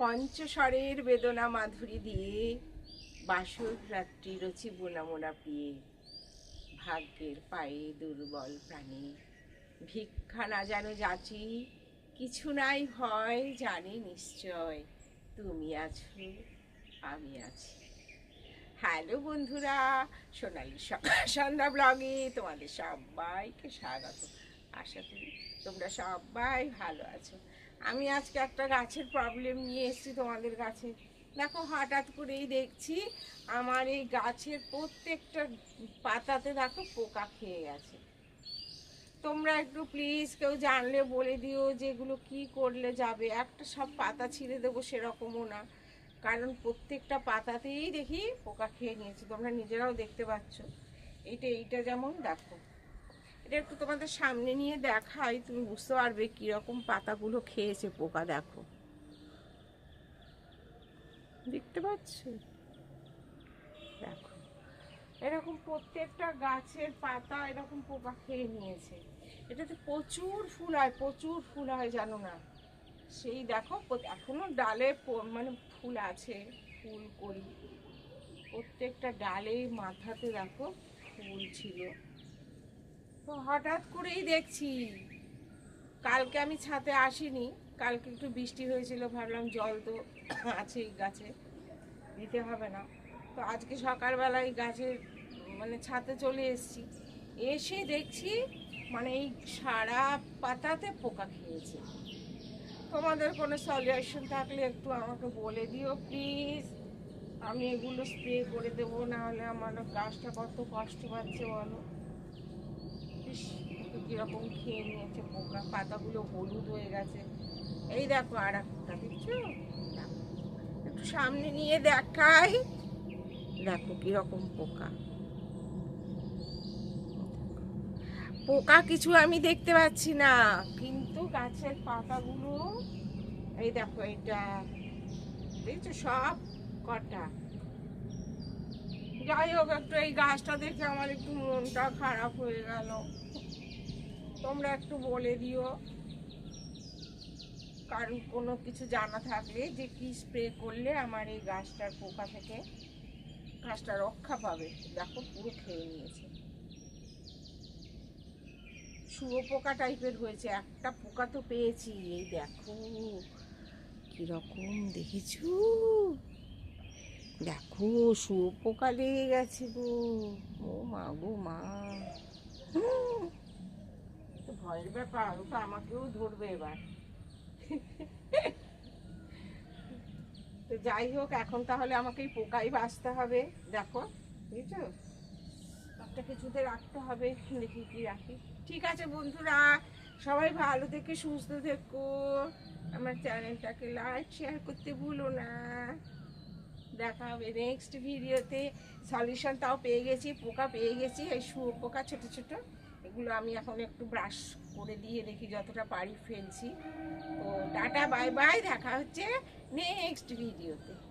পঞ্চস্বরের বেদনা মাধুরী দিয়ে বাসর রাত্রি রচি বোনা মোনা পিয়ে ভাগ্যের পায়ে দুর্বল প্রাণী ভিক্ষা না যেন যাচি কিছু নাই ভয় জানি নিশ্চয় তুমি আছো আমি আছি। হ্যালো বন্ধুরা, সোনালি সন্ধ্যা ব্লগে তোমাদের সবাইকে স্বাগত। আশা করি তোমরা সবাই ভালো আছো। আমি আজকে একটা গাছের প্রবলেম নিয়ে এসেছি তোমাদের কাছে। দেখো, হঠাৎ করেই দেখছি আমার এই গাছের প্রত্যেকটা পাতাতে দেখো পোকা খেয়ে গেছে। তোমরা একটু প্লিজ কেউ জানলে বলে দিও যেগুলো কি করলে যাবে। একটা সব পাতা ছিঁড়ে দেবো সেরকমও না, কারণ প্রত্যেকটা পাতাতেই দেখি পোকা খেয়ে নিয়েছে। তোমরা নিজেরাও দেখতে পাচ্ছ। এইটা যেমন দেখো, এটা একটু তোমাদের সামনে নিয়ে দেখাই, তুমি বুঝতে পারবে কিরকম পাতাগুলো খেয়েছে পোকা। দেখো, দেখতে পাচ্ছ? দেখো, এরকম প্রত্যেকটা গাছের পাতা এরকম পোকা খেয়ে নিয়েছে। এটাতে প্রচুর ফুল হয়, প্রচুর ফুল হয়, জানো না? সেই দেখো এখনো ডালে মানে ফুল আছে, ফুল করি প্রত্যেকটা ডালে, মাথাতে দেখো ফুল ছিল। তো হঠাৎ করেই দেখছি, কালকে আমি ছাদে আসিনি, কালকে একটু বৃষ্টি হয়েছিল, ভাবলাম জল তো আছেই গাছে, দিতে হবে না। তো আজকে সকালবেলায় গাছের মানে ছাদে চলে এসেছি, এসে দেখছি মানে এই সারা পাতাতে পোকা খেয়েছে। তোমাদের কোনো সলিউশন থাকলে একটু আমাকে বলে দিও প্লিজ। আমি এগুলো স্প্রে করে দেবো, না হলে আমার গাছটা কত কষ্ট পাচ্ছে বলো। কিরকম খেয়ে নিয়েছে পোকা, পাতাগুলো হলুদ হয়ে গেছে। এই দেখো আর একটা, দেখছো? একটু সামনে নিয়ে দেখাই, দেখো কিরকম পোকা। পোকা কিছু আমি দেখতে পাচ্ছি না, কিন্তু গাছের পাতাগুলো এই দেখো, এটা দেখছো সব কটা। যাই হোক, একটু এই গাছটা দেখে আমার একটু মনটা খারাপ হয়ে গেল। তোমরা একটু বলে দিও, কারণ কোনো কিছু জানা থাকলে যে কি স্প্রে করলে আমার এই গাছটার পোকা থেকে গাছটা রক্ষা পাবে। দেখো পুরো খেয়ে নিয়েছে, শুয়োপোকা টাইপের হয়েছে। একটা পোকা তো পেয়েছি, এই দেখো কিরকম, দেখেছো? দেখো শুয়োপোকা লেগে গেছে গো, ও মা গো মা, তো ভয়ের ব্যাপার, ওটা আমাকেও ধরবে এবার। তো যাই হোক, এখন তাহলে আমাকে এই পোকাই বাঁচতে হবে। দেখো, বুঝছো? একটা কিছুতে রাখতে হবে, দেখি কি রাখি। ঠিক আছে বন্ধুরা, সবাই ভালো থেকে সুস্থ থেকো। আমার চ্যানেলটাকে লাইক শেয়ার করতে ভুলো না। দেখা হবে নেক্সট ভিডিওতে। সলিউশন তাও পেয়ে গেছি, পোকা পেয়ে গেছি, এই শুয়োপোকা ছোট ছোট, এগুলো আমি এখন একটু ব্রাশ করে দিয়ে দেখি যতটা পারি ফেলছি। তো টাটা বাই বাই, দেখা হচ্ছে নেক্সট ভিডিওতে।